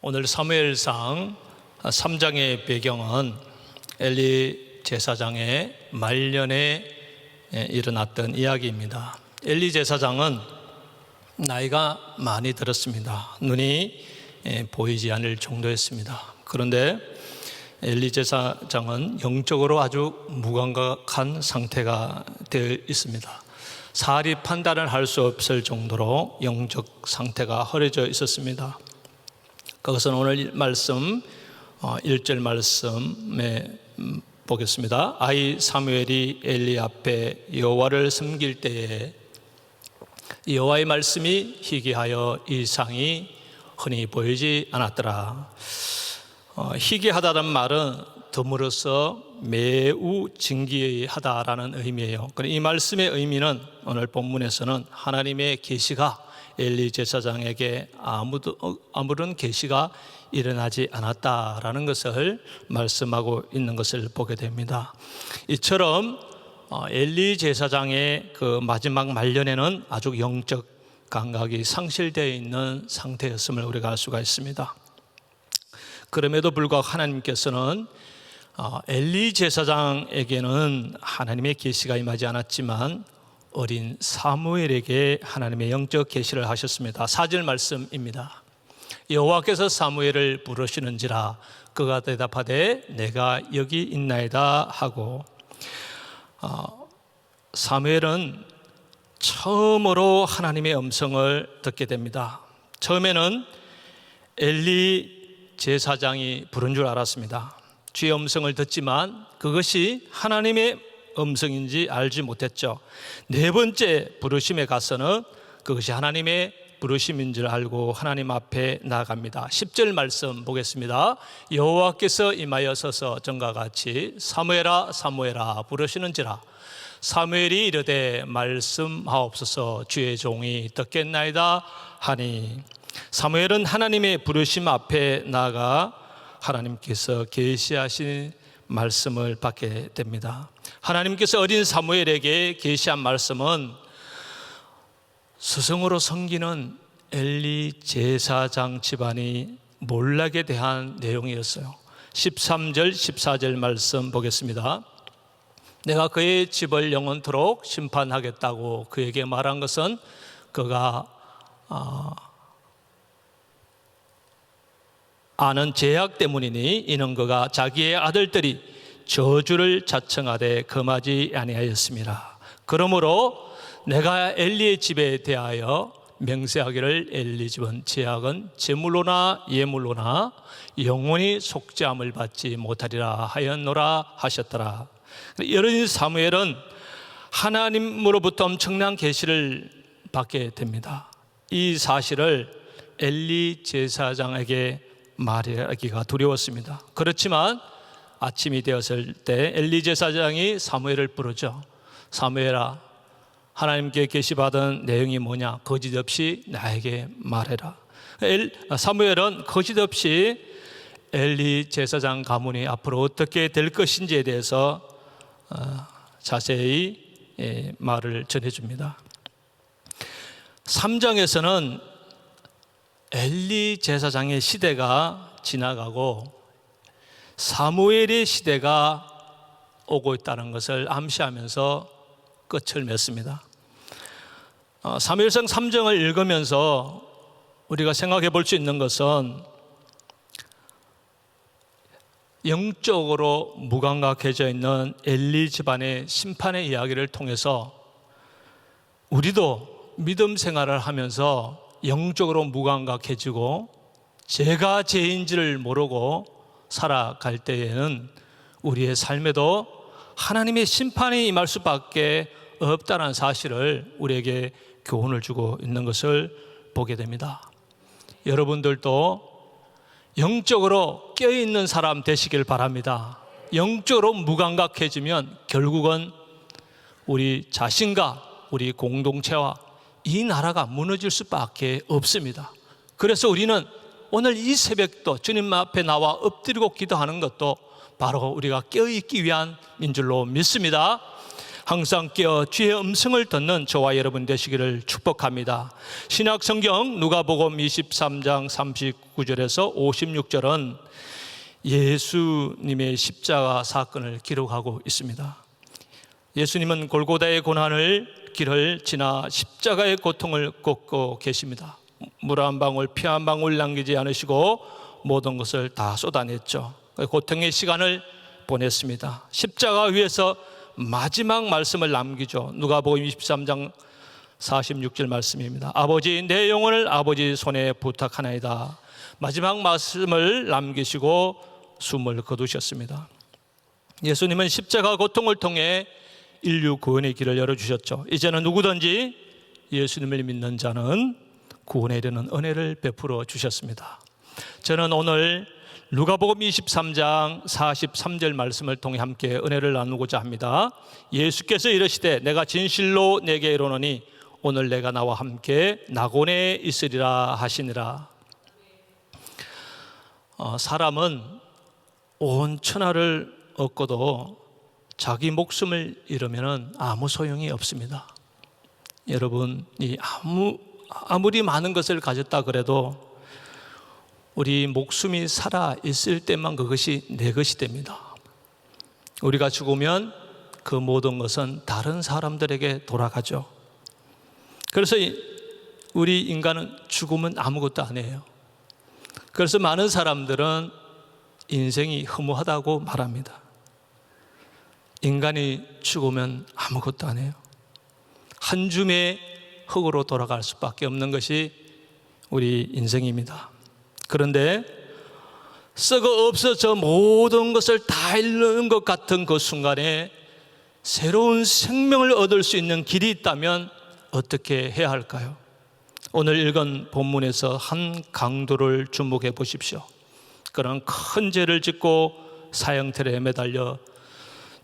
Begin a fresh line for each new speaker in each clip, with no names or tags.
오늘 사무엘상 3장의 배경은 엘리 제사장의 말년에 일어났던 이야기입니다. 엘리 제사장은 나이가 많이 들었습니다. 눈이 보이지 않을 정도였습니다. 그런데 엘리 제사장은 영적으로 아주 무감각한 상태가 되어 있습니다. 사리 판단을 할 수 없을 정도로 영적 상태가 허해져 있었습니다. 그것은 오늘 말씀 1절 말씀에 보겠습니다. 아이 사무엘이 엘리 앞에 여호와를 섬길 때에 여호와의 말씀이 희귀하여 이상이 흔히 보이지 않았더라. 희귀하다는 말은 드물어서 매우 진귀하다라는 의미예요. 이 말씀의 의미는 오늘 본문에서는 하나님의 계시가 엘리 제사장에게 아무런 계시가 일어나지 않았다라는 것을 말씀하고 있는 것을 보게 됩니다. 이처럼 엘리 제사장의 그 마지막 말년에는 아주 영적 감각이 상실되어 있는 상태였음을 우리가 알 수가 있습니다. 그럼에도 불구하고 하나님께서는 엘리 제사장에게는 하나님의 계시가 임하지 않았지만 어린 사무엘에게 하나님의 영적 계시를 하셨습니다. 4절 말씀입니다. 여호와께서 사무엘을 부르시는지라 그가 대답하되 내가 여기 있나이다 하고, 사무엘은 처음으로 하나님의 음성을 듣게 됩니다. 처음에는 엘리 제사장이 부른 줄 알았습니다. 주의 음성을 듣지만 그것이 하나님의 음성인지 알지 못했죠. 네 번째 부르심에 가서는 그것이 하나님의 부르심인 줄 알고 하나님 앞에 나아갑니다. 10절 말씀 보겠습니다. 여호와께서 임하여 서서 전과 같이 사무엘아 사무엘아 부르시는지라 사무엘이 이르되 말씀하옵소서 주의 종이 듣겠나이다 하니, 사무엘은 하나님의 부르심 앞에 나아가 하나님께서 계시하신 말씀을 받게 됩니다. 하나님께서 어린 사무엘에게 계시한 말씀은 스승으로 섬기는 엘리 제사장 집안이 몰락에 대한 내용이었어요. 13절 14절 말씀 보겠습니다. 내가 그의 집을 영원토록 심판하겠다고 그에게 말한 것은 그가 아는 죄악 때문이니 이는 그가 자기의 아들들이 저주를 자청하되 금하지 아니하였습니다. 그러므로 내가 엘리의 집에 대하여 명세하기를 엘리 집은 죄악은 제물로나 예물로나 영원히 속죄함을 받지 못하리라 하였노라 하셨더라. 어린 사무엘은 하나님으로부터 엄청난 계시를 받게 됩니다. 이 사실을 엘리 제사장에게 말하기가 두려웠습니다. 그렇지만 아침이 되었을 때 엘리 제사장이 사무엘을 부르죠. 사무엘아, 하나님께 계시받은 내용이 뭐냐? 거짓 없이 나에게 말해라. 사무엘은 거짓 없이 엘리 제사장 가문이 앞으로 어떻게 될 것인지에 대해서 자세히 말을 전해줍니다. 3장에서는 엘리 제사장의 시대가 지나가고 사무엘의 시대가 오고 있다는 것을 암시하면서 끝을 맺습니다. 사무엘상 3장을 읽으면서 우리가 생각해 볼 수 있는 것은 영적으로 무감각해져 있는 엘리 집안의 심판의 이야기를 통해서 우리도 믿음 생활을 하면서 영적으로 무감각해지고 죄가 죄인지를 모르고 살아갈 때에는 우리의 삶에도 하나님의 심판이 임할 수밖에 없다는 사실을 우리에게 교훈을 주고 있는 것을 보게 됩니다. 여러분들도 영적으로 깨어있는 사람 되시길 바랍니다. 영적으로 무감각해지면 결국은 우리 자신과 우리 공동체와 이 나라가 무너질 수밖에 없습니다. 그래서 우리는 오늘 이 새벽도 주님 앞에 나와 엎드리고 기도하는 것도 바로 우리가 깨어있기 위한 인 줄로 믿습니다. 항상 깨어 주의 음성을 듣는 저와 여러분 되시기를 축복합니다. 신약 성경 누가복음 23장 39절에서 56절은 예수님의 십자가 사건을 기록하고 있습니다. 예수님은 골고다의 길을 지나 십자가의 고통을 걷고 계십니다. 물 한 방울, 피 한 방울 남기지 않으시고 모든 것을 다 쏟아냈죠. 고통의 시간을 보냈습니다. 십자가 위에서 마지막 말씀을 남기죠. 누가복음 23장 46절 말씀입니다. 아버지, 내 영혼을 아버지 손에 부탁하나이다. 마지막 말씀을 남기시고 숨을 거두셨습니다. 예수님은 십자가 고통을 통해 인류 구원의 길을 열어주셨죠. 이제는 누구든지 예수님을 믿는 자는 구원에 이르는 은혜를 베풀어 주셨습니다. 저는 오늘 누가복음 23장 43절 말씀을 통해 함께 은혜를 나누고자 합니다. 예수께서 이르시되 내가 진실로 내게 이르노니 오늘 내가 나와 함께 낙원에 있으리라 하시니라. 사람은 온 천하를 얻고도 자기 목숨을 잃으면 아무 소용이 없습니다. 여러분이 아무리 많은 것을 가졌다 그래도 우리 목숨이 살아 있을 때만 그것이 내 것이 됩니다. 우리가 죽으면 그 모든 것은 다른 사람들에게 돌아가죠. 그래서 우리 인간은 죽으면 아무것도 안 해요. 그래서 많은 사람들은 인생이 허무하다고 말합니다. 인간이 죽으면 아무것도 안 해요. 한 줌의 흙으로 돌아갈 수밖에 없는 것이 우리 인생입니다. 그런데 썩어 없어져 모든 것을 다 잃는 것 같은 그 순간에 새로운 생명을 얻을 수 있는 길이 있다면 어떻게 해야 할까요? 오늘 읽은 본문에서 한 강도를 주목해 보십시오. 그런 큰 죄를 짓고 사형틀에 매달려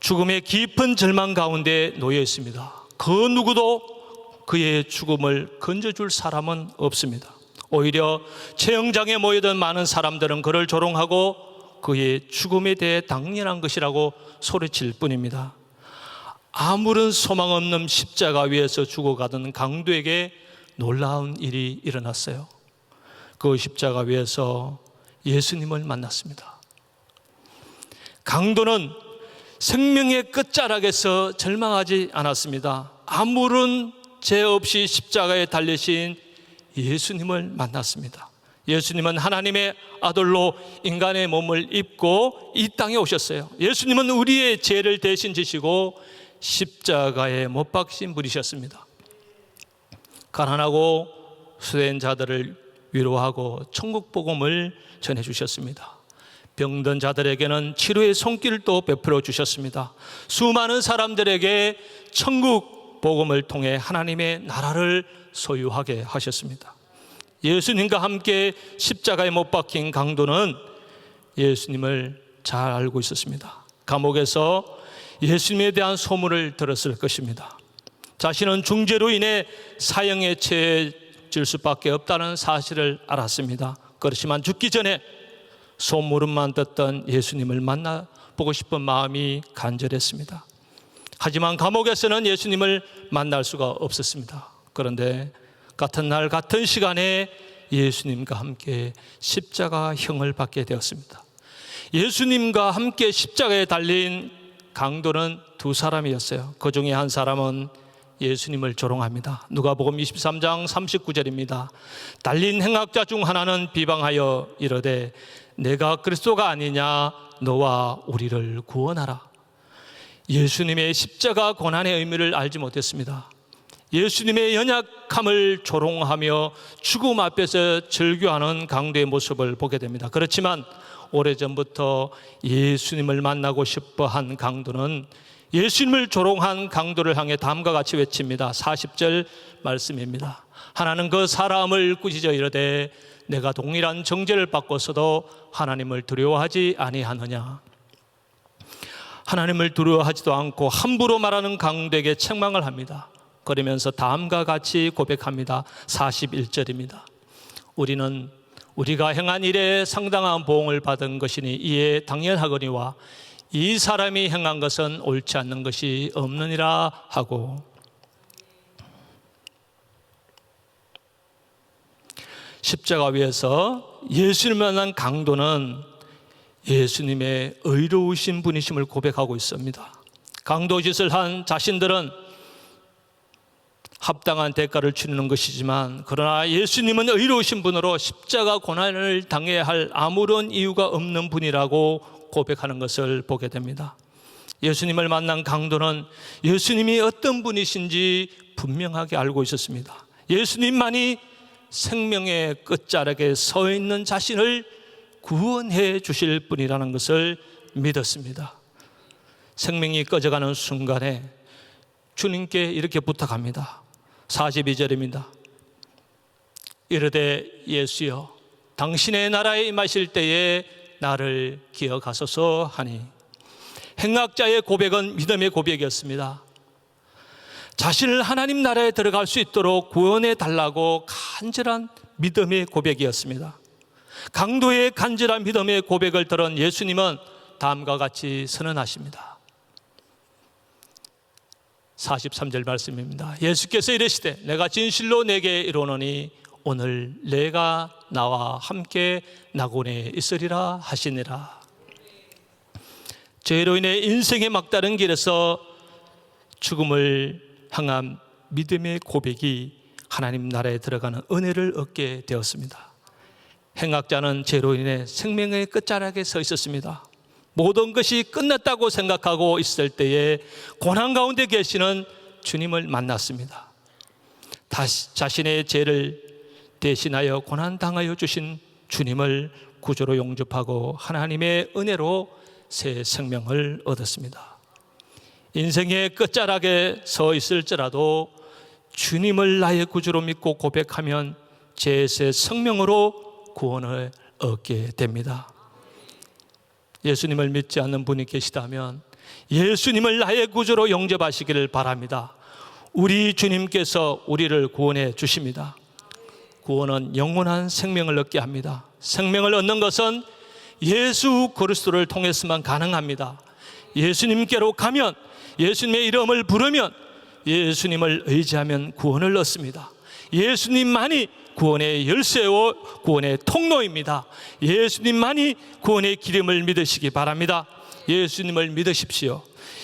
죽음의 깊은 절망 가운데 놓여 있습니다. 그 누구도 그의 죽음을 건져줄 사람은 없습니다. 오히려 채영장에 모여든 많은 사람들은 그를 조롱하고 그의 죽음에 대해 당연한 것이라고 소리칠 뿐입니다. 아무런 소망 없는 십자가 위에서 죽어가던 강도에게 놀라운 일이 일어났어요. 그 십자가 위에서 예수님을 만났습니다. 강도는 생명의 끝자락에서 절망하지 않았습니다. 아무런 죄 없이 십자가에 달리신 예수님을 만났습니다. 예수님은 하나님의 아들로 인간의 몸을 입고 이 땅에 오셨어요. 예수님은 우리의 죄를 대신 지시고 십자가에 못 박힌 분이셨습니다. 가난하고 수된 자들을 위로하고 천국 복음을 전해주셨습니다. 병든 자들에게는 치료의 손길도 베풀어 주셨습니다. 수많은 사람들에게 천국 복음을 통해 하나님의 나라를 소유하게 하셨습니다. 예수님과 함께 십자가에 못 박힌 강도는 예수님을 잘 알고 있었습니다. 감옥에서 예수님에 대한 소문을 들었을 것입니다. 자신은 중죄로 인해 사형에 처해질 수밖에 없다는 사실을 알았습니다. 그렇지만 죽기 전에 소문만 듣던 예수님을 만나보고 싶은 마음이 간절했습니다. 하지만 감옥에서는 예수님을 만날 수가 없었습니다. 그런데 같은 날 같은 시간에 예수님과 함께 십자가형을 받게 되었습니다. 예수님과 함께 십자가에 달린 강도는 두 사람이었어요. 그 중에 한 사람은 예수님을 조롱합니다. 누가복음 23장 39절입니다. 달린 행악자 중 하나는 비방하여 이르되 내가 그리스도가 아니냐 너와 우리를 구원하라. 예수님의 십자가 고난의 의미를 알지 못했습니다. 예수님의 연약함을 조롱하며 죽음 앞에서 절규하는 강도의 모습을 보게 됩니다. 그렇지만 오래전부터 예수님을 만나고 싶어 한 강도는 예수님을 조롱한 강도를 향해 다음과 같이 외칩니다. 40절 말씀입니다. 하나는 그 사람을 꾸짖어 이르되 내가 동일한 정죄를 받고서도 하나님을 두려워하지 아니하느냐. 하나님을 두려워하지도 않고 함부로 말하는 강도에게 책망을 합니다. 그러면서 다음과 같이 고백합니다. 41절입니다. 우리는 우리가 행한 일에 상당한 보응을 받은 것이니 이에 당연하거니와 이 사람이 행한 것은 옳지 않는 것이 없느니라 하고, 십자가 위에서 예수님을 만난 강도는 예수님의 의로우신 분이심을 고백하고 있습니다. 강도짓을 한 자신들은 합당한 대가를 치르는 것이지만, 그러나 예수님은 의로우신 분으로 십자가 고난을 당해야 할 아무런 이유가 없는 분이라고 고백하는 것을 보게 됩니다. 예수님을 만난 강도는 예수님이 어떤 분이신지 분명하게 알고 있었습니다. 예수님만이 생명의 끝자락에 서 있는 자신을 구원해 주실 분이라는 것을 믿었습니다. 생명이 꺼져가는 순간에 주님께 이렇게 부탁합니다. 42절입니다. 이르되 예수여, 당신의 나라에 임하실 때에 나를 기억하소서 하니, 행악자의 고백은 믿음의 고백이었습니다. 자신을 하나님 나라에 들어갈 수 있도록 구원해 달라고 간절한 믿음의 고백이었습니다. 강도의 간절한 믿음의 고백을 들은 예수님은 다음과 같이 선언하십니다. 43절 말씀입니다. 예수께서 이르시되 내가 진실로 내게 이르노니 오늘 내가 나와 함께 낙원에 있으리라 하시니라. 죄로 인해 인생의 막다른 길에서 죽음을 향한 믿음의 고백이 하나님 나라에 들어가는 은혜를 얻게 되었습니다. 행악자는 죄로 인해 생명의 끝자락에 서 있었습니다. 모든 것이 끝났다고 생각하고 있을 때에 고난 가운데 계시는 주님을 만났습니다. 다시 자신의 죄를 대신하여 고난당하여 주신 주님을 구주로 영접하고 하나님의 은혜로 새 생명을 얻었습니다. 인생의 끝자락에 서 있을지라도 주님을 나의 구주로 믿고 고백하면 죄의 생명으로 구원을 얻게 됩니다. 예수님을 믿지 않는 분이 계시다면 예수님을 나의 구주로 영접하시기를 바랍니다. 우리 주님께서 우리를 구원해 주십니다. 구원은 영원한 생명을 얻게 합니다. 생명을 얻는 것은 예수 그리스도를 통해서만 가능합니다. 예수님께로 가면, 예수님의 이름을 부르면, 예수님을 의지하면 구원을 얻습니다. 예수님만이 구원의 열쇠요 구원의 통로입니다. 예수님만이 구원의 기름을 믿으시기 바랍니다. 예수님을 믿으십시오.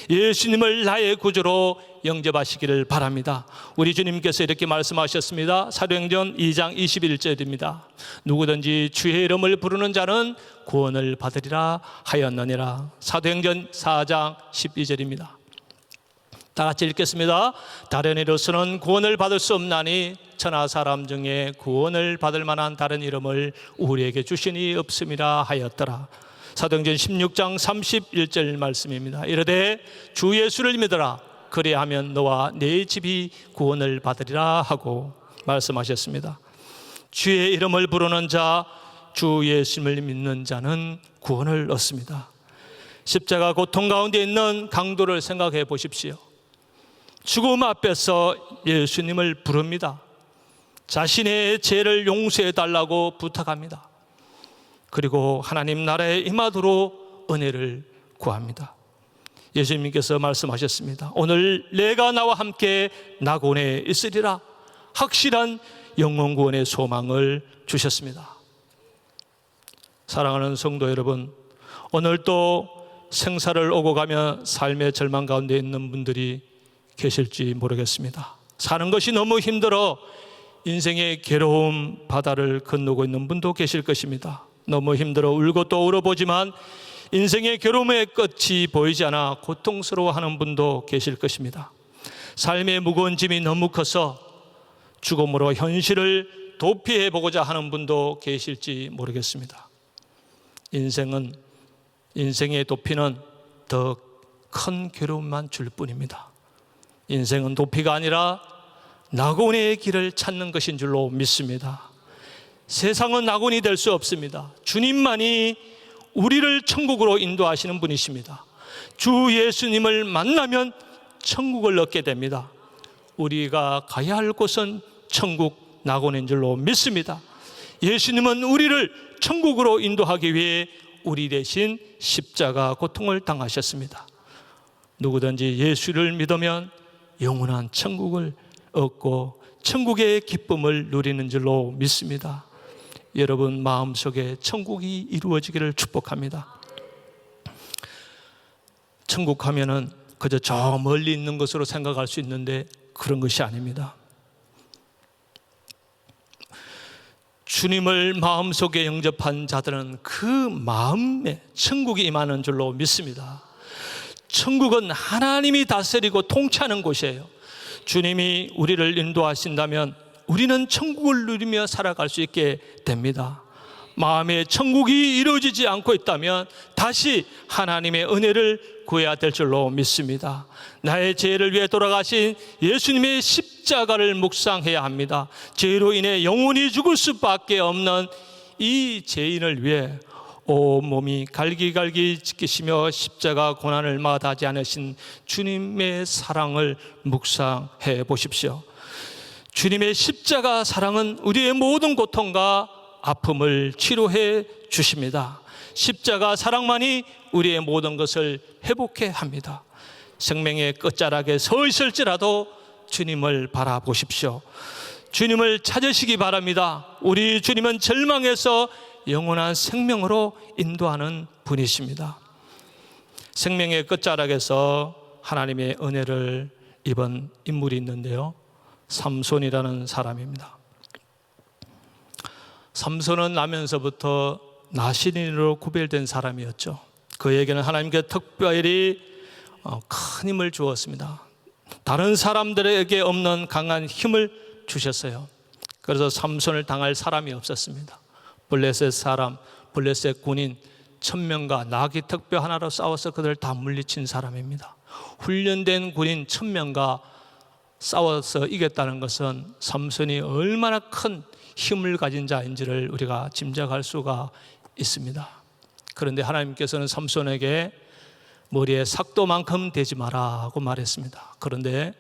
예수님을 나의 구주로 영접하시기를 바랍니다. 우리 주님께서 이렇게 말씀하셨습니다. 사도행전 2장 21절입니다. 누구든지 주의 이름을 부르는 자는 구원을 받으리라 하였느니라. 사도행전 4장 12절입니다. 다 같이 읽겠습니다. 다른 이로서는 구원을 받을 수 없나니 천하 사람 중에 구원을 받을 만한 다른 이름을 우리에게 주시니 없음이라 하였더라. 사도행전 16장 31절 말씀입니다. 이르되 주 예수를 믿어라. 그리하면 너와 네 집이 구원을 받으리라 하고 말씀하셨습니다. 주의 이름을 부르는 자, 주 예수님을 믿는 자는 구원을 얻습니다. 십자가 고통 가운데 있는 강도를 생각해 보십시오. 죽음 앞에서 예수님을 부릅니다. 자신의 죄를 용서해 달라고 부탁합니다. 그리고 하나님 나라에 임하도록 은혜를 구합니다. 예수님께서 말씀하셨습니다. 오늘 내가 나와 함께 낙원에 있으리라. 확실한 영원 구원의 소망을 주셨습니다. 사랑하는 성도 여러분, 오늘 또 생사를 오고 가며 삶의 절망 가운데 있는 분들이 계실지 모르겠습니다. 사는 것이 너무 힘들어 인생의 괴로움 바다를 건너고 있는 분도 계실 것입니다. 너무 힘들어 울고 또 울어보지만 인생의 괴로움의 끝이 보이지 않아 고통스러워하는 분도 계실 것입니다. 삶의 무거운 짐이 너무 커서 죽음으로 현실을 도피해보고자 하는 분도 계실지 모르겠습니다. 인생의 도피는 더 큰 괴로움만 줄 뿐입니다. 인생은 도피가 아니라 낙원의 길을 찾는 것인 줄로 믿습니다. 세상은 낙원이 될 수 없습니다. 주님만이 우리를 천국으로 인도하시는 분이십니다. 주 예수님을 만나면 천국을 얻게 됩니다. 우리가 가야 할 곳은 천국 낙원인 줄로 믿습니다. 예수님은 우리를 천국으로 인도하기 위해 우리 대신 십자가 고통을 당하셨습니다. 누구든지 예수를 믿으면 영원한 천국을 얻고 천국의 기쁨을 누리는 줄로 믿습니다. 여러분 마음속에 천국이 이루어지기를 축복합니다. 천국 하면은 그저 저 멀리 있는 것으로 생각할 수 있는데 그런 것이 아닙니다. 주님을 마음속에 영접한 자들은 그 마음에 천국이 임하는 줄로 믿습니다. 천국은 하나님이 다스리고 통치하는 곳이에요. 주님이 우리를 인도하신다면 우리는 천국을 누리며 살아갈 수 있게 됩니다. 마음에 천국이 이루어지지 않고 있다면 다시 하나님의 은혜를 구해야 될 줄로 믿습니다. 나의 죄를 위해 돌아가신 예수님의 십자가를 묵상해야 합니다. 죄로 인해 영원히 죽을 수밖에 없는 이 죄인을 위해 온몸이 갈기갈기 지키시며 십자가 고난을 마다하지 않으신 주님의 사랑을 묵상해 보십시오. 주님의 십자가 사랑은 우리의 모든 고통과 아픔을 치료해 주십니다. 십자가 사랑만이 우리의 모든 것을 회복해 합니다. 생명의 끝자락에 서 있을지라도 주님을 바라보십시오. 주님을 찾으시기 바랍니다. 우리 주님은 절망에서 영원한 생명으로 인도하는 분이십니다. 생명의 끝자락에서 하나님의 은혜를 입은 인물이 있는데요, 삼손이라는 사람입니다. 삼손은 나면서부터 나시린으로 구별된 사람이었죠. 그에게는 하나님께 특별히 큰 힘을 주었습니다. 다른 사람들에게 없는 강한 힘을 주셨어요. 그래서 삼손을 당할 사람이 없었습니다. 블레셋 사람, 블레셋 군인 1000명과 나귀 특별 하나로 싸워서 그들을 다 물리친 사람입니다. 훈련된 군인 1000명과 싸워서 이겼다는 것은 삼손이 얼마나 큰 힘을 가진 자인지를 우리가 짐작할 수가 있습니다. 그런데 하나님께서는 삼손에게 머리에 삭도만큼 대지 마라고 말했습니다. 그런데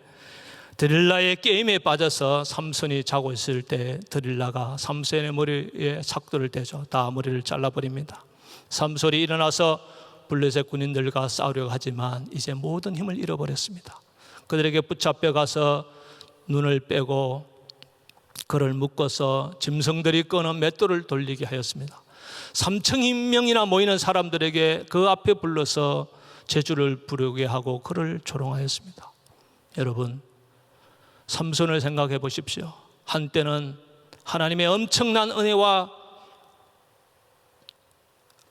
드릴라의 게임에 빠져서 삼손이 자고 있을 때 드릴라가 삼손의 머리에 삭도를 대죠. 다 머리를 잘라버립니다. 삼손이 일어나서 블레셋 군인들과 싸우려고 하지만 이제 모든 힘을 잃어버렸습니다. 그들에게 붙잡혀 가서 눈을 빼고 그를 묶어서 짐승들이 끄는 맷돌을 돌리게 하였습니다. 3000명이나 모이는 사람들에게 그 앞에 불러서 제주를 부르게 하고 그를 조롱하였습니다. 여러분, 삼손을 생각해 보십시오. 한때는 하나님의 엄청난 은혜와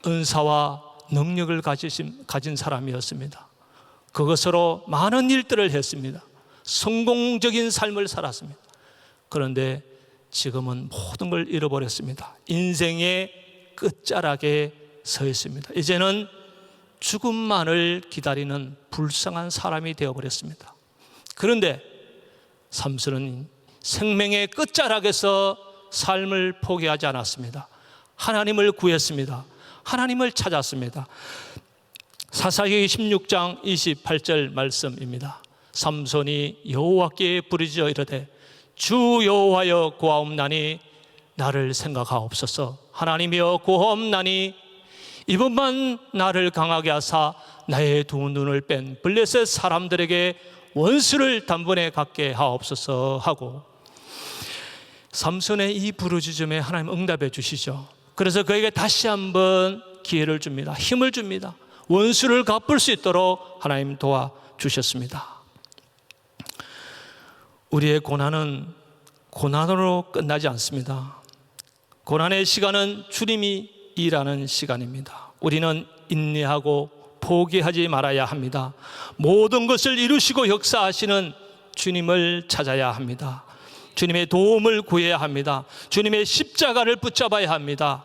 은사와 능력을 가진 사람이었습니다. 그것으로 많은 일들을 했습니다. 성공적인 삶을 살았습니다. 그런데 지금은 모든 걸 잃어버렸습니다. 인생의 끝자락에 서 있습니다. 이제는 죽음만을 기다리는 불쌍한 사람이 되어버렸습니다. 그런데 삼손은 생명의 끝자락에서 삶을 포기하지 않았습니다. 하나님을 구했습니다. 하나님을 찾았습니다. 사사기 16장 28절 말씀입니다. 삼손이 여호와께 부르짖어 이르되 주 여호와여 구하옵나니 나를 생각하옵소서. 하나님이여 구하옵나니 이번만 나를 강하게 하사 나의 두 눈을 뺀 블레셋 사람들에게 원수를 단번에 갖게 하옵소서 하고, 삼손의 이 부르짖음에 하나님 응답해 주시죠. 그래서 그에게 다시 한번 기회를 줍니다. 힘을 줍니다. 원수를 갚을 수 있도록 하나님 도와주셨습니다. 우리의 고난은 고난으로 끝나지 않습니다. 고난의 시간은 주님이 일하는 시간입니다. 우리는 인내하고 포기하지 말아야 합니다. 모든 것을 이루시고 역사하시는 주님을 찾아야 합니다. 주님의 도움을 구해야 합니다. 주님의 십자가를 붙잡아야 합니다.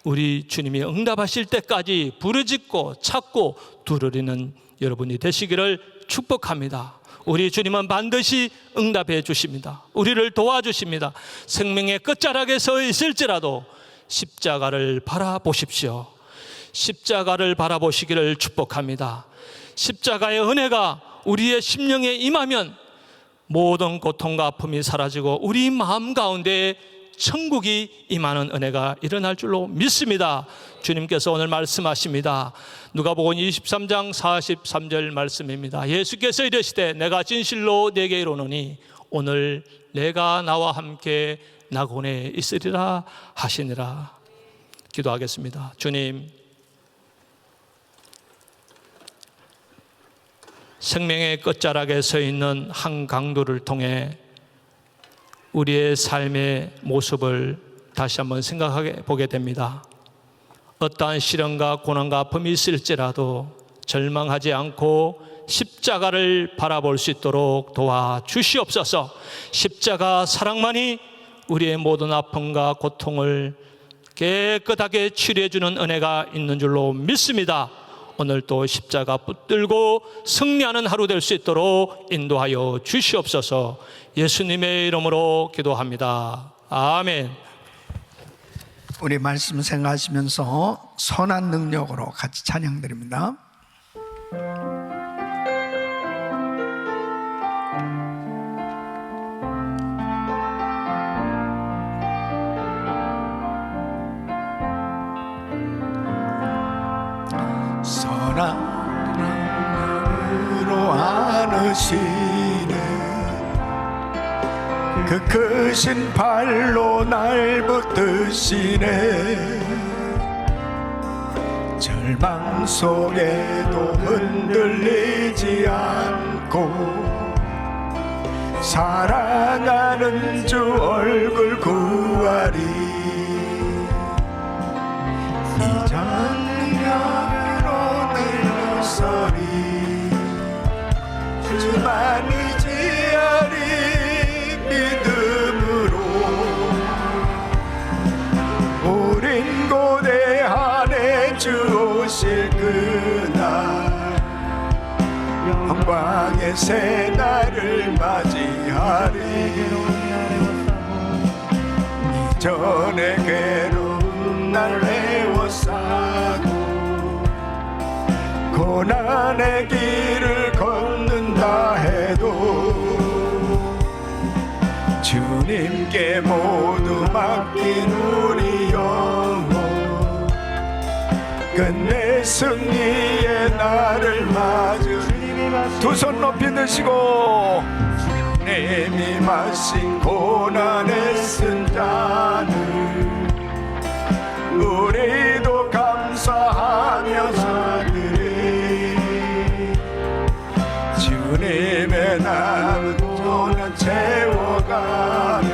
우리 주님이 응답하실 때까지 부르짖고 찾고 두드리는 여러분이 되시기를 축복합니다. 우리 주님은 반드시 응답해 주십니다. 우리를 도와주십니다. 생명의 끝자락에 서 있을지라도 십자가를 바라보십시오. 십자가를 바라보시기를 축복합니다. 십자가의 은혜가 우리의 심령에 임하면 모든 고통과 아픔이 사라지고 우리 마음 가운데 천국이 임하는 은혜가 일어날 줄로 믿습니다. 주님께서 오늘 말씀하십니다. 누가복음 23장 43절 말씀입니다. 예수께서 이르시되 내가 진실로 네게 이르노니 오늘 내가 나와 함께 낙원에 있으리라 하시니라. 기도하겠습니다. 주님, 생명의 끝자락에 서 있는 한 강도를 통해 우리의 삶의 모습을 다시 한번 생각해 보게 됩니다. 어떠한 시련과 고난과 아픔이 있을지라도 절망하지 않고 십자가를 바라볼 수 있도록 도와주시옵소서. 십자가 사랑만이 우리의 모든 아픔과 고통을 깨끗하게 치료해 주는 은혜가 있는 줄로 믿습니다. 오늘 또 십자가 붙들고 승리하는 하루 될 수 있도록 인도하여 주시옵소서. 예수님의 이름으로 기도합니다. 아멘.
우리 말씀 생각하시면서 선한 능력으로 같이 찬양드립니다. 선한 능력으로 안으시네 그 크신 발로 날 붙드시네 절망 속에도 흔들리지 않고 사랑하는 주 얼굴 구하리 이 장력으로 늘어서리 주만 의지하리 믿음으로 우린 고대한에 주 오실 그날 영광의 새날을 맞이하리 이전의 괴로운 날 애워싸고 고난의 길을 걷는다 해도 주님께 모두 맡긴 우리 영혼 끝내 승리의 날을 맞으리 두 손 높이 드시고 주님이 마신 고난의 쓴 잔을 우리도 감사하며 사드리 주님의 남은 손은 채워가며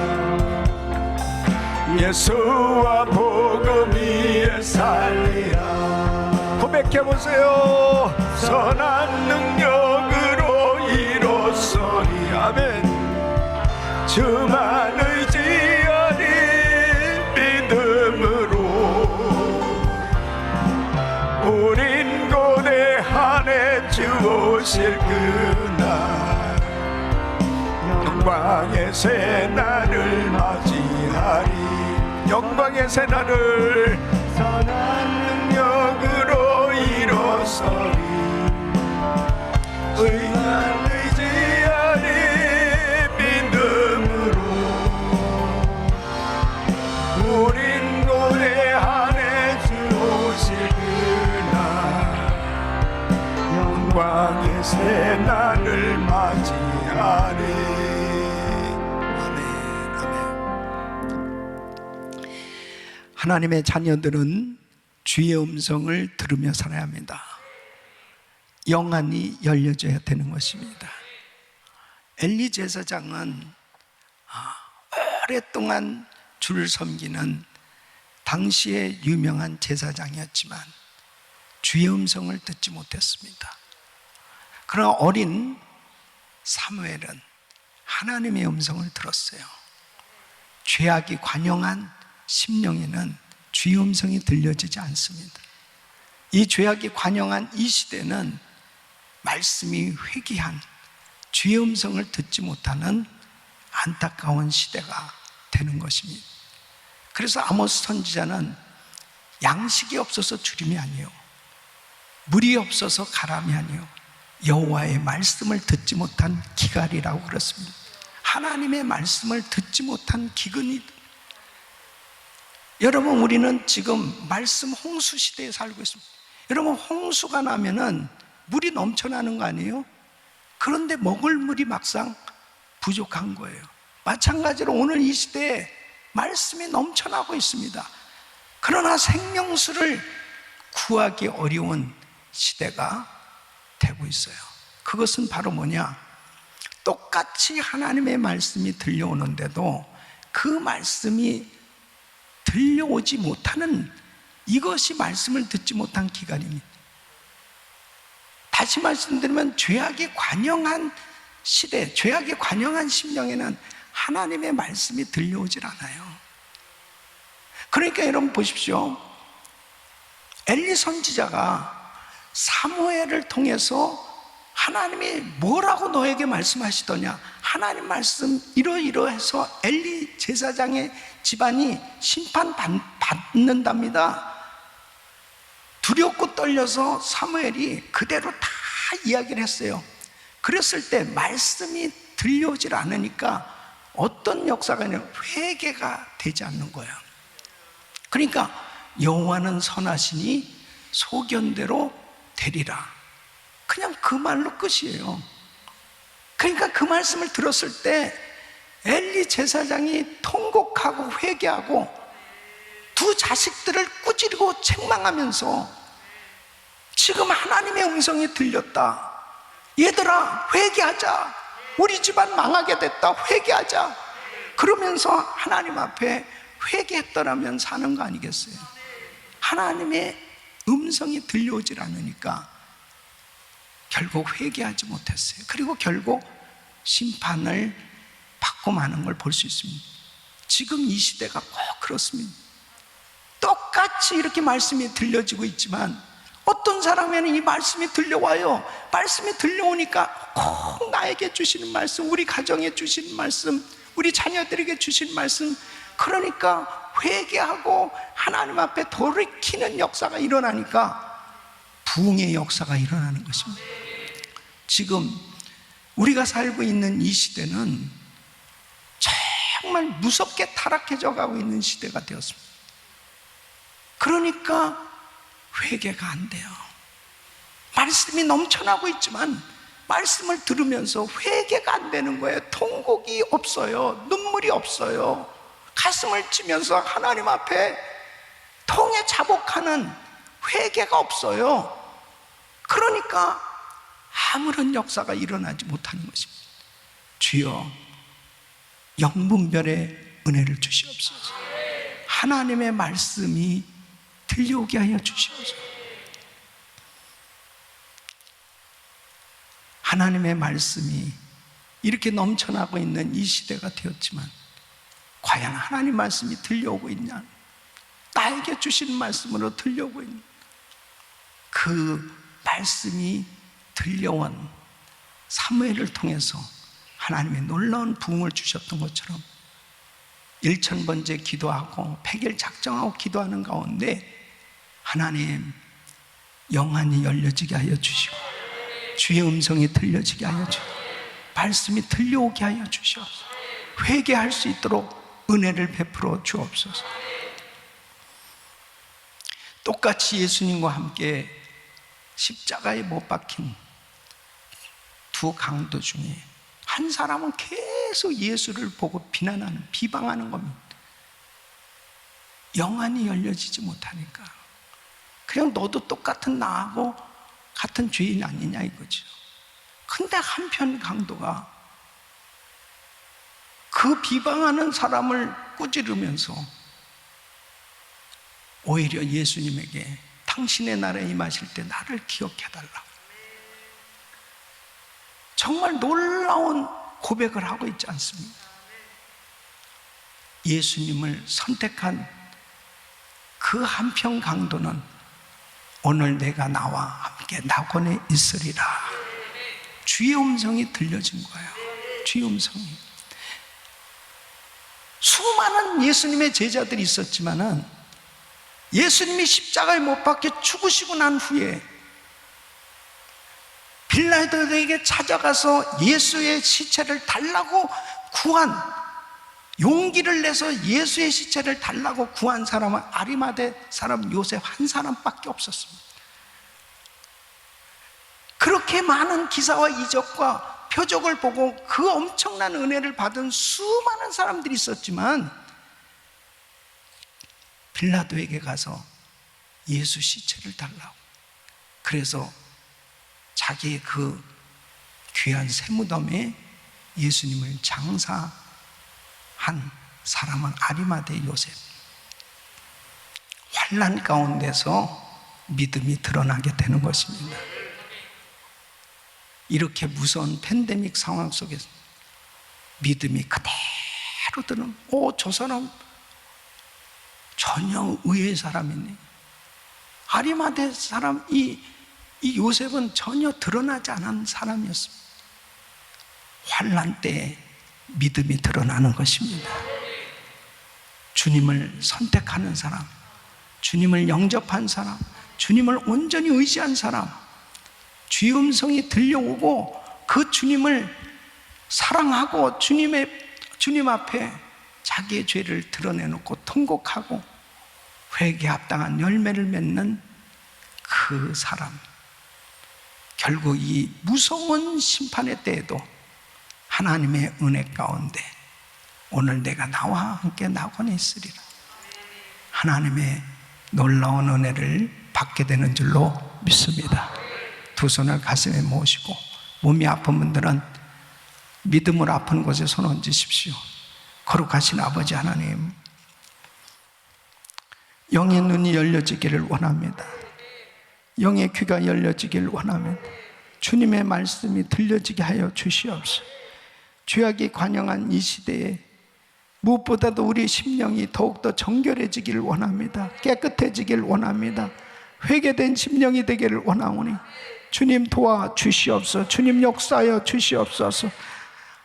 예수와 복음 위에 살리라 고백해보세요. 선한 능력으로 이뤘으리 아멘 주만 의지하리 믿음으로 우린 고대한에 주 오실 그날 영광의 새날을 맞이하리 영광의 새날을 선한 능력으로 이뤘으리 의만 의지하리 믿음으로 우린 고대한에 주 오실 그날 영광의 새날을 맞이하리 하나님의 자녀들은 주의 음성을 들으며 살아야 합니다. 영안이 열려져야 되는 것입니다. 엘리 제사장은 오랫동안 주를 섬기는 당시의 유명한 제사장이었지만 주의 음성을 듣지 못했습니다. 그러나 어린 사무엘은 하나님의 음성을 들었어요. 죄악이 관영한 심령에는 주의 음성이 들려지지 않습니다. 이 죄악이 관영한 이 시대는 말씀이 회귀한 주의 음성을 듣지 못하는 안타까운 시대가 되는 것입니다. 그래서 아모스 선지자는 양식이 없어서 주림이 아니요 물이 없어서 가람이 아니요 여호와의 말씀을 듣지 못한 기갈이라고 그랬습니다. 하나님의 말씀을 듣지 못한 기근이 여러분, 우리는 지금 말씀 홍수 시대에 살고 있습니다. 여러분, 홍수가 나면은 물이 넘쳐나는 거 아니에요? 그런데 먹을 물이 막상 부족한 거예요. 마찬가지로 오늘 이 시대에 말씀이 넘쳐나고 있습니다. 그러나 생명수를 구하기 어려운 시대가 되고 있어요. 그것은 바로 뭐냐? 똑같이 하나님의 말씀이 들려오는데도 그 말씀이 들려오지 못하는, 이것이 말씀을 듣지 못한 기간입니다. 다시 말씀드리면 죄악이 관영한 시대, 죄악이 관영한 심령에는 하나님의 말씀이 들려오질 않아요. 그러니까 여러분 보십시오. 엘리 선지자가 사무엘을 통해서 하나님이 뭐라고 너에게 말씀하시더냐, 하나님 말씀 이러이러해서 엘리 제사장의 집안이 심판받는답니다. 두렵고 떨려서 사무엘이 그대로 다 이야기를 했어요. 그랬을 때 말씀이 들려오질 않으니까 어떤 역사가 아니라 회개가 되지 않는 거예요. 그러니까 여호와는 선하시니 소견대로 되리라, 그냥 그 말로 끝이에요. 그러니까 그 말씀을 들었을 때 엘리 제사장이 통곡하고 회개하고 두 자식들을 꾸짖고 책망하면서 지금 하나님의 음성이 들렸다, 얘들아 회개하자, 우리 집안 망하게 됐다, 회개하자, 그러면서 하나님 앞에 회개했더라면 사는 거 아니겠어요? 하나님의 음성이 들려오질 않으니까 결국 회개하지 못했어요. 그리고 결국 심판을 받고 마는 걸 볼 수 있습니다. 지금 이 시대가 꼭 그렇습니다. 똑같이 이렇게 말씀이 들려지고 있지만 어떤 사람에는 이 말씀이 들려와요. 말씀이 들려오니까 꼭 나에게 주시는 말씀, 우리 가정에 주시는 말씀, 우리 자녀들에게 주시는 말씀, 그러니까 회개하고 하나님 앞에 돌이키는 역사가 일어나니까 부흥의 역사가 일어나는 것입니다. 지금 우리가 살고 있는 이 시대는 정말 무섭게 타락해져 가고 있는 시대가 되었습니다. 그러니까 회개가 안 돼요. 말씀이 넘쳐나고 있지만 말씀을 들으면서 회개가 안 되는 거예요. 통곡이 없어요. 눈물이 없어요. 가슴을 치면서 하나님 앞에 통에 자복하는 회개가 없어요. 그러니까 아무런 역사가 일어나지 못하는 것입니다. 주여, 영분별의 은혜를 주시옵소서. 하나님의 말씀이 들려오게 하여 주시옵소서. 하나님의 말씀이 이렇게 넘쳐나고 있는 이 시대가 되었지만 과연 하나님 말씀이 들려오고 있냐? 나에게 주시는 말씀으로 들려오고 있는 그 말씀이 들려온 사무엘을 통해서 하나님의 놀라운 부흥을 주셨던 것처럼 1000번째 기도하고 100일 작정하고 기도하는 가운데 하나님 영안이 열려지게 하여 주시고 주의 음성이 들려지게 하여 주시고 말씀이 들려오게 하여 주시옵소서. 회개할 수 있도록 은혜를 베풀어 주옵소서. 똑같이 예수님과 함께 십자가에 못 박힌 두 강도 중에 한 사람은 계속 예수를 보고 비난하는, 비방하는 겁니다. 영안이 열려지지 못하니까 그냥 너도 똑같은 나하고 같은 죄인 아니냐 이거죠. 근데 한편 강도가 그 비방하는 사람을 꾸지르면서 오히려 예수님에게 당신의 나라에 임하실 때 나를 기억해달라, 정말 놀라운 고백을 하고 있지 않습니까? 예수님을 선택한 그 한편 강도는 오늘 내가 나와 함께 낙원에 있으리라, 주의 음성이 들려진 거예요. 주의 음성이. 수많은 예수님의 제자들이 있었지만은 예수님이 십자가에 못 박혀 죽으시고 난 후에 빌라도에게 찾아가서 예수의 시체를 달라고 구한 용기를 내서 예수의 시체를 달라고 구한 사람은 아리마대 사람 요셉 한 사람밖에 없었습니다. 그렇게 많은 기사와 이적과 표적을 보고 그 엄청난 은혜를 받은 수많은 사람들이 있었지만 빌라도에게 가서 예수 시체를 달라고, 그래서 자기의 그 귀한 새무덤에 예수님을 장사한 사람은 아리마대 요셉. 환난 가운데서 믿음이 드러나게 되는 것입니다. 이렇게 무서운 팬데믹 상황 속에서 믿음이 그대로 드는, 저 사람 전혀 의외의 사람이네. 아리마대 사람, 이 요셉은 전혀 드러나지 않은 사람이었습니다. 환난 때에 믿음이 드러나는 것입니다. 주님을 선택하는 사람, 주님을 영접한 사람, 주님을 온전히 의지한 사람, 주의 음성이 들려오고 그 주님을 사랑하고 주님 앞에 자기의 죄를 드러내놓고 통곡하고 회개에 합당한 열매를 맺는 그 사람, 결국 이 무서운 심판의 때에도 하나님의 은혜 가운데 오늘 내가 나와 함께 낙원에 있으리라, 하나님의 놀라운 은혜를 받게 되는 줄로 믿습니다. 두 손을 가슴에 모으시고 몸이 아픈 분들은 믿음으로 아픈 곳에 손 얹으십시오. 거룩하신 아버지 하나님, 영의 눈이 열려지기를 원합니다. 영의 귀가 열려지기를 원합니다. 주님의 말씀이 들려지게 하여 주시옵소서. 죄악이 관영한 이 시대에 무엇보다도 우리 심령이 더욱더 정결해지기를 원합니다. 깨끗해지기를 원합니다. 회개된 심령이 되기를 원하오니 주님 도와주시옵소서. 주님 역사하여 주시옵소서.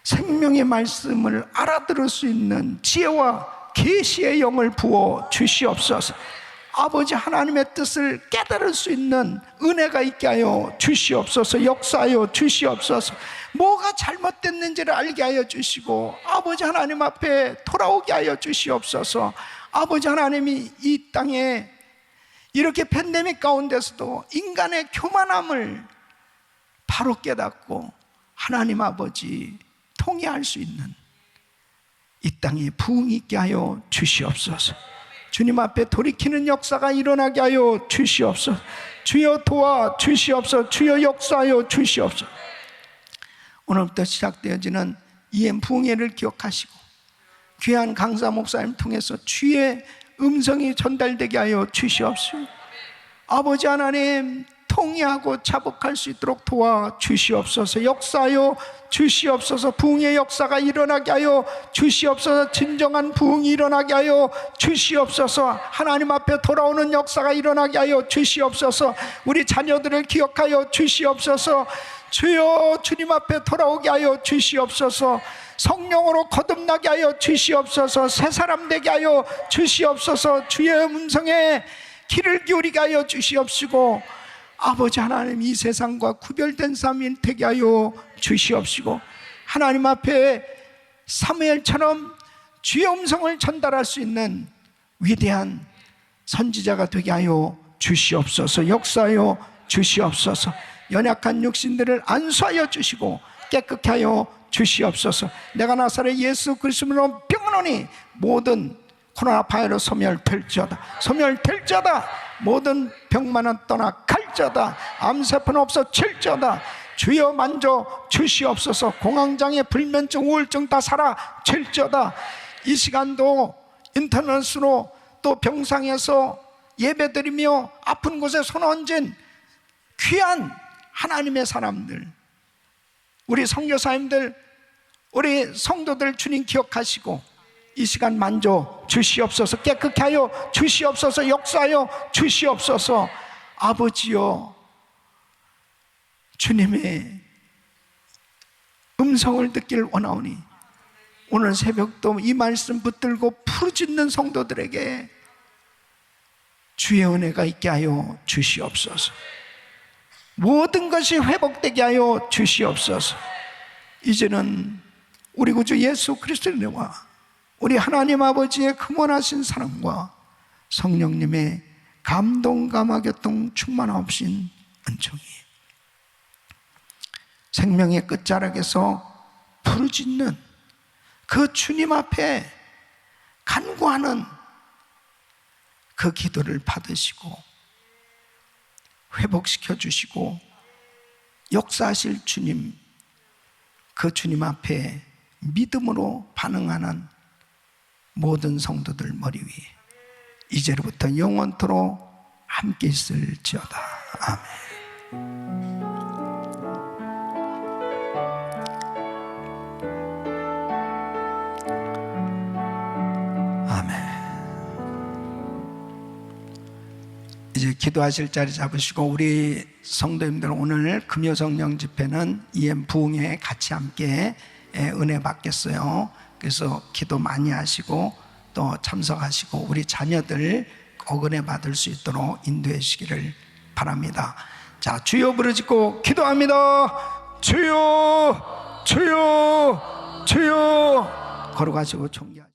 생명의 말씀을 알아들을 수 있는 지혜와 계시의 영을 부어 주시옵소서. 아버지 하나님의 뜻을 깨달을 수 있는 은혜가 있게 하여 주시옵소서. 역사하여 주시옵소서. 뭐가 잘못됐는지를 알게 하여 주시고 아버지 하나님 앞에 돌아오게 하여 주시옵소서. 아버지 하나님이 이 땅에 이렇게 팬데믹 가운데서도 인간의 교만함을 바로 깨닫고 하나님 아버지 통회할 수 있는 이 땅에 부흥이 있게 하여 주시옵소서. 주님 앞에 돌이키는 역사가 일어나게 하여 주시옵소서. 주여 도와 주시옵소서. 주여 역사하여 주시옵소서. 오늘부터 시작되어지는 EM 부흥회를 기억하시고 귀한 강사 목사님 통해서 주의 음성이 전달되게 하여 주시옵소서. 아버지 하나님, 통회하고 자복할 수 있도록 도와주시옵소서. 역사하여 주시옵소서. 부흥의 역사가 일어나게 하여 주시옵소서. 진정한 부흥이 일어나게 하여 주시옵소서. 하나님 앞에 돌아오는 역사가 일어나게 하여 주시옵소서. 우리 자녀들을 기억하여 주시옵소서. 주여 주님 앞에 돌아오게 하여 주시옵소서. 성령으로 거듭나게 하여 주시옵소서. 새 사람 되게 하여 주시옵소서. 주의 음성에 귀를 기울이게 하여 주시옵시고 아버지 하나님, 이 세상과 구별된 삶이 되게 하여 주시옵시고 하나님 앞에 사무엘처럼 주의 음성을 전달할 수 있는 위대한 선지자가 되게 하여 주시옵소서. 역사하여 주시옵소서. 연약한 육신들을 안수하여 주시고 깨끗게 하여 주시옵소서. 내가 나사렛 예수 그리스도로 병원하니 모든 코로나 바이러스 소멸될지어다. 소멸될지어다. 모든 병만은 떠나 갈지어다. 암세포는 없어질지어다. 주여 만져 주시옵소서. 공황장애, 불면증, 우울증 다 사라질지어다. 이 시간도 인터넷으로 또 병상에서 예배드리며 아픈 곳에 손 얹은 귀한 하나님의 사람들, 우리 선교사님들, 우리 성도들 주님 기억하시고 이 시간 만져 주시옵소서. 깨끗게 하여 주시옵소서. 역사하여 주시옵소서. 아버지여, 주님의 음성을 듣기를 원하오니 오늘 새벽도 이 말씀 붙들고 부르짖는 성도들에게 주의 은혜가 있게 하여 주시옵소서. 모든 것이 회복되게 하여 주시옵소서. 이제는 우리 구주 예수 그리스도의 은혜와 우리 하나님 아버지의 크원하신 사랑과 성령님의 감동 감화교통 충만하신 은총이 생명의 끝자락에서 부르짖는 그 주님 앞에 간구하는 그 기도를 받으시고 회복시켜 주시고 역사하실 주님, 그 주님 앞에 믿음으로 반응하는 모든 성도들 머리 위에 이제로부터 영원토록 함께 있을지어다. 아멘. 이제 기도하실 자리 잡으시고, 우리 성도님들 오늘 금요성령 집회는 EM 부흥회 같이 함께 은혜 받겠어요. 그래서 기도 많이 하시고 또 참석하시고 우리 자녀들 꼭 은혜 받을 수 있도록 인도해 주시기를 바랍니다. 자, 주여 부르짖고 기도합니다. 주여, 주여, 주여. 걸어가시고 총기하시고.